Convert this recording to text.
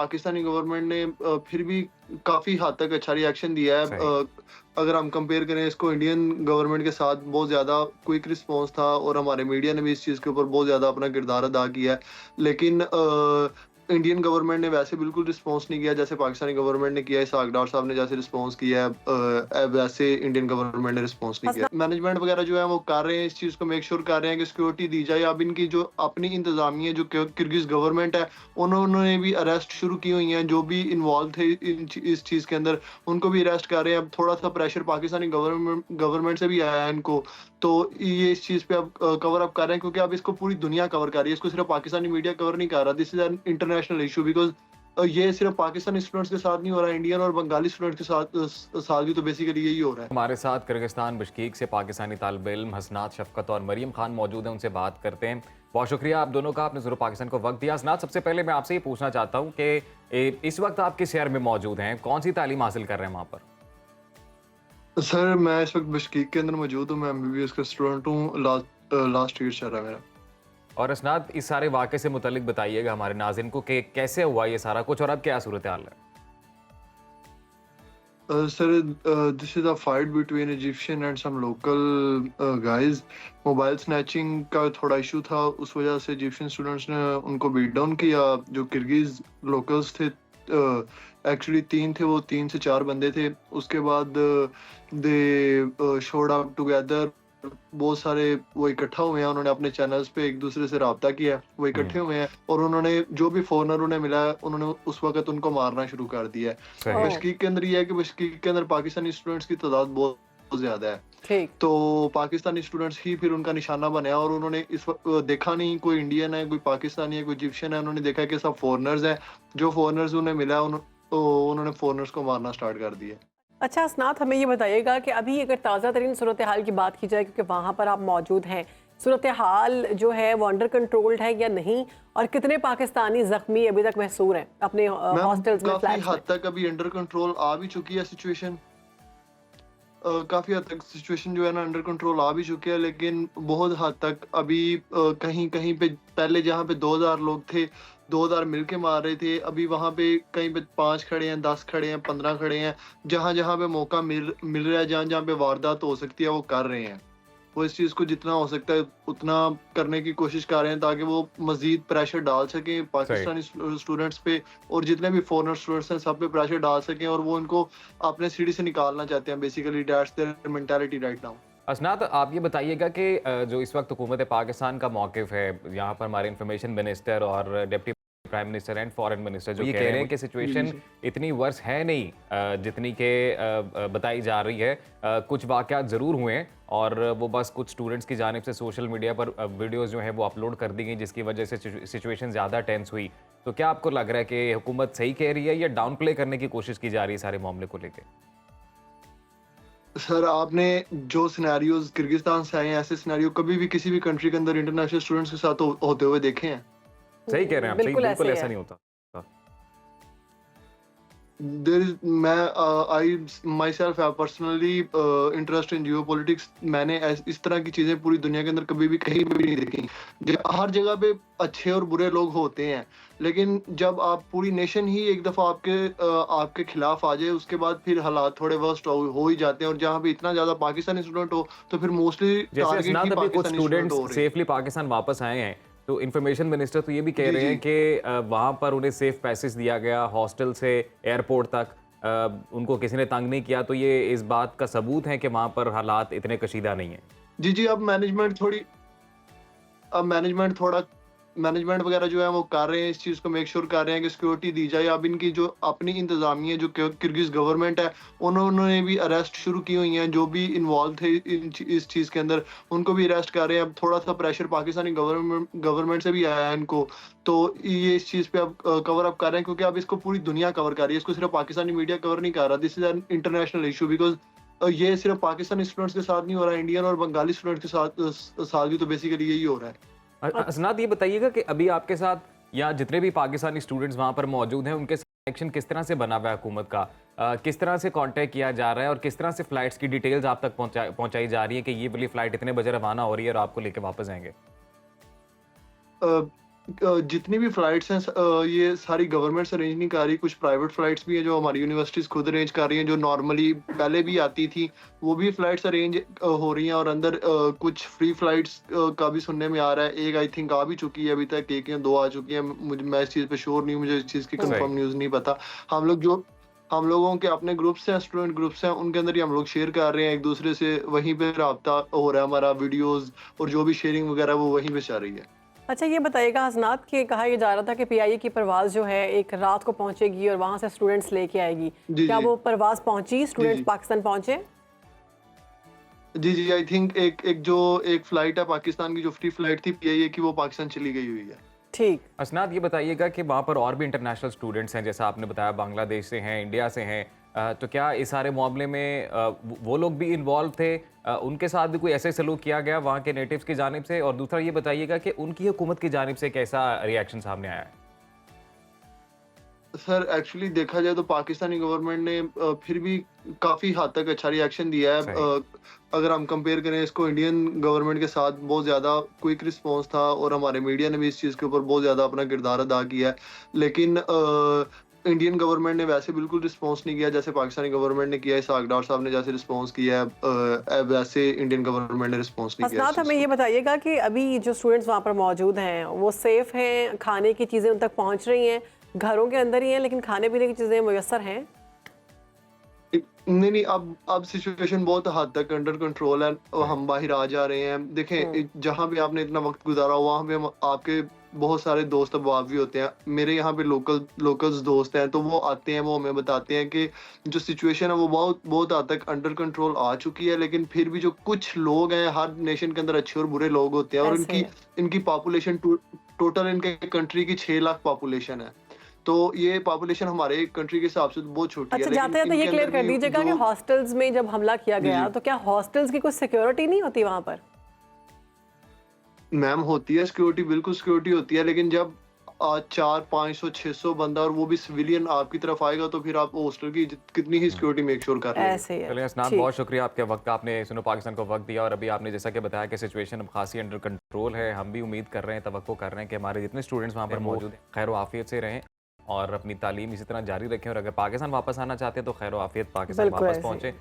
Pakistani government ने फिर भी काफ़ी हद तक अच्छा रिएक्शन दिया है। सही। अगर हम कंपेयर करें इसको इंडियन गवर्नमेंट के साथ, बहुत ज़्यादा क्विक रिस्पॉन्स था और हमारे मीडिया ने भी इस चीज़ के ऊपर बहुत ज़्यादा अपना किरदार अदा किया है। लेकिन इंडियन गवर्नमेंट ने वैसे बिल्कुल रिस्पॉन्स नहीं किया जैसे पाकिस्तानी गवर्नमेंट ने किया है। इसहाक डार साहब ने जैसे रिस्पॉन्स किया है, वैसे इंडियन गवर्नमेंट ने रिस्पॉन्स नहीं किया। हसना मैनेजमेंट वगैरह जो है वो कर रहे हैं, इस चीज़ को मेक श्योर कर रहे हैं कि सिक्योरिटी दी जाए। अब इनकी जो अपनी इंतज़ामिया जो किर्गिज़ गवर्नमेंट है, उन्होंने भी अरेस्ट शुरू की हुई हैं। जो भी इन्वॉल्व थे इस चीज़ के अंदर, उनको भी अरेस्ट कर रहे हैं। अब थोड़ा-सा प्रेशर पाकिस्तानी गवर्नमेंट से भी आया है इनको, तो ये इस चीज़ पे अब कवर अप कर रहे हैं, क्योंकि अब इसको पूरी दुनिया कवर कर रही है। इसको सिर्फ़ पाकिस्तानी मीडिया कवर नहीं कर रहा। This is an international issue, because ये सिर्फ़ पाकिस्तानी स्टूडेंट्स के साथ नहीं हो रहा है, इंडियन और बंगाली स्टूडेंट्स के साथ भी तो बेसिकली यही हो रहा है। हमारे साथ किर्गिस्तान बिश्केक से पाकिस्तानी तालिब इल्म हसनात शफकत और मरियम खान मौजूद हैं, उनसे बात करते हैं। बहुत शुक्रिया आप दोनों का, आपने ज़रूर पाकिस्तान को वक्त दिया। हसनात, सबसे पहले मैं आपसे ये पूछना चाहता हूँ कि इस वक्त आप किस शहर में मौजूद हैं, कौन सी तालीम हासिल कर रहे हैं वहाँ पर? सर, मैं इस वक़्त बिश्केक के अंदर मौजूद हूँ। मैं एमबीबीएस का स्टूडेंट हूँ। लास्ट ईयर चल रहा है मेरा। और हसनात, इस सारे वाक़े से मुतल्लिक बताइएगा हमारे नाज़रीन को कि कैसे हुआ ये सारा कुछ और अब क्या सूरत हाल है? Sir, this is a fight between Egyptian and some local guys. Mobile snatching का थोड़ा इशू था, उस वजह से इजिप्शियन स्टूडेंट्स ने उनको बीट डाउन किया। जो किर्गिज़ लोकल्स थे, एक्चुअली 3 थे, वो 3 से 4 बंदे थे। उसके बाद दे शोड अप टुगेदर। बहुत सारे वो इकट्ठा हुए हैं, उन्होंने अपने चैनल्स पे एक दूसरे से राब्ता किया है, वो इकट्ठे हुए हैं और उन्होंने जो भी फॉरेनर उन्हें मिला है, उन्होंने उस वक़्त उनको मारना शुरू कर दिया है। सही। ओह! बिश्केक के अंदर ये है कि बिश्केक के अंदर पाकिस्तानी स्टूडेंट्स की तादाद बहुत ज़्यादा है। ठीक। तो पाकिस्तानी स्टूडेंट्स ही फिर उनका निशाना बने और उन्होंने इस वक़्त देखा नहीं कोई इंडियन है, कोई पाकिस्तानी है, कोई इजिप्शियन है, उन्होंने देखा कि सब फॉरेनर्स हैं। जो फॉरेनर्स उन्हें मिला उन्होंने फॉरेनर्स को मारना स्टार्ट कर दिया। अच्छा हसनात, हमें ये बताइएगा कि अभी अगर ताज़ा तरीन सूरत हाल की बात की जाए, क्योंकि वहाँ पर आप मौजूद हैं, सूरत हाल जो है वो अंडर कंट्रोल्ड है या नहीं, और कितने पाकिस्तानी ज़ख्मी अभी तक महसूर हैं अपने मैम, हॉस्टल्स में, काफ़ी फ्लैट्स में? हद तक अभी अंडर कंट्रोल आ भी चुकी है सिचुएशन। काफ़ी हद तक सिचुएशन जो है ना अंडर कंट्रोल आ भी चुकी है, लेकिन बहुत हद तक अभी कहीं-कहीं पे पहले जहाँ पे 2000 लोग थे, 2000 मिलके मार रहे थे, अभी वहाँ पे कहीं पे 5 खड़े हैं, 10 खड़े हैं, 15 खड़े हैं। जहाँ-जहाँ पे मौका मिल रहा है, जहाँ-जहाँ पे वारदात हो सकती है, वो कर रहे हैं। वो इस चीज़ को जितना हो सकता है उतना करने की कोशिश कर रहे हैं, ताकि वो मज़ीद प्रेशर डाल सकें सही। पाकिस्तानी स्टूडेंट्स पे, और जितने भी फॉरेनर स्टूडेंट्स हैं सब पे प्रेशर डाल सकें, और वो उनको अपने सिटी से निकालना चाहते हैं। Basically that's their mentality right now. Hasnat, आप ये बताइएगा कि जो इस वक्त हुकूमत पाकिस्तान का मौक़िफ़ है, यहाँ पर हमारे इंफॉर्मेशन मिनिस्टर और deputy prime minister and foreign minister जो ये कह रहे हैं कि जी, जी, सिचुएशन जी। इतनी वर्स है नहीं जितनी कि बताई जा रही है। कुछ वाक़यात ज़रूर हुए हैं और वो बस कुछ स्टूडेंट्स की जानिब से सोशल मीडिया पर वीडियोज़ जो हैं वो अपलोड कर दी गई, जिसकी वजह से सिचुएशन ज़्यादा टेंस हुई। तो क्या आपको लग रहा है कि हुकूमत सही कह रही है या डाउन प्ले करने की कोशिश की जा रही है सारे मामले को लेके? सर, आपने जो सिनेरियोज़ किर्गिस्तान से आए हैं, ऐसे सिनेरियो कभी भी किसी भी कंट्री के अंदर इंटरनेशनल स्टूडेंट्स के साथ होते हुए देखे हैं? सही कह रहे हैं आप, सही, बिल्कुल ऐसे बिल्कुल ही ऐसा है। नहीं होता। देयर इज मैं I myself have personally interest in geopolitics. मैंने इस तरह की चीजें पूरी दुनिया के अंदर कभी भी कहीं पे भी नहीं देखी। हर जगह पे अच्छे और बुरे लोग होते हैं, लेकिन जब आप पूरी नेशन ही एक दफा आपके खिलाफ आ जाए, उसके बाद फिर हालात थोड़े वर्स्ट हो ही जाते हैं। और जहाँ पे इतना ज्यादा पाकिस्तानी स्टूडेंट हो, तो फिर मोस्टली जैसे टारगेट ही असनाद, अभी कुछ पाकिस्तानी स्टूडेंट हो स्टूडेंट्स रहे हैं। सेफली पाकिस्तान वापस आए हैं, तो इन्फॉर्मेशन मिनिस्टर तो ये भी कह जी, रहे जी। हैं कि वहाँ पर उन्हें सेफ पैसेज दिया गया हॉस्टल से एयरपोर्ट तक। उनको किसी ने तंग नहीं किया, तो ये इस बात का सबूत है कि वहाँ पर हालात इतने कशीदा नहीं हैं। जी, जी। अब मैनेजमेंट वगैरह जो है वो कर रहे हैं, इस चीज़ को मेक श्योर कर रहे हैं कि सिक्योरिटी दी जाए। अब इनकी जो अपनी इंतज़ामिया जो किर्गिज़ गवर्नमेंट है, उन्होंने भी अरेस्ट शुरू की हुई हैं। जो भी इन्वॉल्व थे इस चीज़ के अंदर, उनको भी अरेस्ट कर रहे हैं। अब थोड़ा-सा प्रेशर पाकिस्तानी गवर्नमेंट से भी आया है इनको, तो ये इस चीज़ पे अब कवर अप कर रहे हैं, क्योंकि अब इसको पूरी दुनिया कवर कर रही है। इसको सिर्फ़ पाकिस्तानी मीडिया कवर नहीं कर रहा। This is an international issue, because ये सिर्फ़ पाकिस्तानी स्टूडेंट्स के साथ नहीं हो रहा है, इंडियन और बंगाली स्टूडेंट्स के साथ भी तो बेसिकली यही हो रहा है। असनाद, ये बताइएगा कि अभी आपके साथ या जितने भी पाकिस्तानी स्टूडेंट्स वहाँ पर मौजूद हैं, उनके कनेक्शन किस तरह से बना हुआ है हुकूमत का? किस तरह से कांटेक्ट किया जा रहा है और किस तरह से फ्लाइट्स की डिटेल्स आप तक पहुंचाई जा रही है कि ये वाली फ्लाइट इतने बजे रवाना हो रही है और आपको लेके वापस आएंगे? जितनी भी फ्लाइट्स हैं ये सारी गवर्नमेंट्स अरेंज नहीं कर रही, कुछ प्राइवेट फ्लाइट्स भी हैं जो हमारी यूनिवर्सिटीज़ खुद अरेंज कर रही हैं, जो नॉर्मली पहले भी आती थी, वो भी फ्लाइट्स अरेंज हो रही हैं और अंदर कुछ फ्री फ्लाइट्स का भी सुनने में आ रहा है। एक आई थिंक आ भी चुकी है अभी तक, 1 या 2 आ चुकी हैं। मैं इस चीज़ पे श्योर नहीं हूँ, मुझे इस चीज़ की सही। कंफर्म न्यूज़ नहीं पता। हम लोगों के अपने ग्रुप्स हैं, स्टूडेंट ग्रुप्स हैं, उनके अंदर ही हम लोग शेयर कर रहे हैं एक-दूसरे से, वहीं पे राब्ता हो रहा है हमारा, वीडियोज़ और जो भी शेयरिंग वगैरह वो वहीं पे चल रही है। अच्छा ये बताइएगा हसनात, कि कहा यह जा रहा था कि पीआईए की परवाज़ जो है एक रात को पहुंचेगी और वहां से स्टूडेंट्स लेके आएगी, जी, क्या जी। वो परवाज़ पहुंची, जी, स्टूडेंट्स जी। पाकिस्तान पहुंचे? जी, आई थिंक एक फ्लाइट है पाकिस्तान की, जो फ्री फ्लाइट थी पीआईए की, वो पाकिस्तान चली गई हुई है। ठीक। असनाद, ये बताइएगा कि वहाँ पर और भी इंटरनेशनल स्टूडेंट्स हैं, जैसा आपने बताया बांग्लादेश से हैं, इंडिया से हैं, तो क्या इस सारे मामले में वो लोग भी इन्वॉल्व थे? उनके साथ भी कोई ऐसे सलूक किया गया वहाँ के नेटिव्स की जानिब से? और दूसरा ये बताइएगा कि उनकी हुकूमत की जानिब से कैसा रिएक्शन सामने आया है? सर एक्चुअली देखा जाए तो पाकिस्तानी गवर्नमेंट ने फिर भी काफ़ी हद तक अच्छा रिएक्शन दिया है। सही। अगर हम कंपेयर करें इसको इंडियन गवर्नमेंट के साथ, बहुत ज़्यादा क्विक रिस्पॉन्स था और हमारे मीडिया ने भी इस चीज़ के ऊपर बहुत ज़्यादा अपना किरदार अदा किया है। लेकिन इंडियन गवर्नमेंट ने वैसे बिल्कुल रिस्पॉन्स नहीं किया जैसे पाकिस्तानी गवर्नमेंट ने किया है। इसहाक डार साहब ने जैसे रिस्पॉन्स किया है, वैसे इंडियन गवर्नमेंट ने रिस्पॉन्स नहीं किया इस हसनात, चीज़ हमें को। ये बताइएगा कि अभी जो स्टूडेंट्स वहाँ पर मौजूद हैं वो सेफ हैं, खाने की चीज़ें उन तक पहुँच रही हैं, घरों के अंदर ही हैं लेकिन खाने पीने की चीज़ें मुयस्सर हैं? नहीं, अब सिचुएशन बहुत हद तक अंडर कंट्रोल है और हम बाहर आ जा रहे हैं। देखें, जहाँ पे आपने इतना वक़्त गुज़ारा वहाँ पे हम आपके बहुत सारे दोस्त अहबाब भी होते हैं। मेरे यहाँ पे लोकल्स दोस्त हैं, तो वो आते हैं, वो हमें बताते हैं कि जो सिचुएशन है वो बहुत बहुत हद तक अंडर कंट्रोल आ चुकी है। लेकिन फिर भी जो कुछ लोग हैं, हर नेशन के अंदर अच्छे और बुरे लोग होते हैं और ऐसे इनकी है। इनकी पॉपुलेशन टोटल इनके कंट्री की 6 लाख पॉपुलेशन है। तो ये पॉपुलेशन हमारे कंट्री के हिसाब से तो बहुत छोटी है, अच्छा, लेकिन जाते जाते ये इनके क्लियर अंदर कर भी दीजिएगा कि जो हॉस्टल्स में जब हमला किया जी, गया जी। तो क्या हॉस्टल्स की कुछ सिक्योरिटी नहीं होती वहाँ पर? मैम होती है सिक्योरिटी, बिल्कुल सिक्योरिटी होती है, लेकिन जब 400, 500, 600 बंदा और वो भी सिविलियन आपकी तरफ आएगा तो फिर आप हॉस्टल की कितनी ही सिक्योरिटी मेक श्योर कर लेंगे। ऐसे ही है। चलिए असनाद, ठीक। बहुत शुक्रिया आपके वक्त का, आपने सुनो पाकिस्तान को वक्त दिया और अभी आपने जैसा कि बताया कि सिचुएशन अब खासी अंडर कंट्रोल है। हम भी उम्मीद कर रहे हैं, तवक्को कर रहे हैं कि हमारे जितने स्टूडेंट्स वहाँ पर मौजूद हैं खैर आफियत से रहें और अपनी तालीम इसी तरह जारी रखें, और अगर पाकिस्तान वापस आना चाहते हैं तो खैर आफियत पाकिस्तान बिल्कुल वापस ऐसे ही। पहुँचें।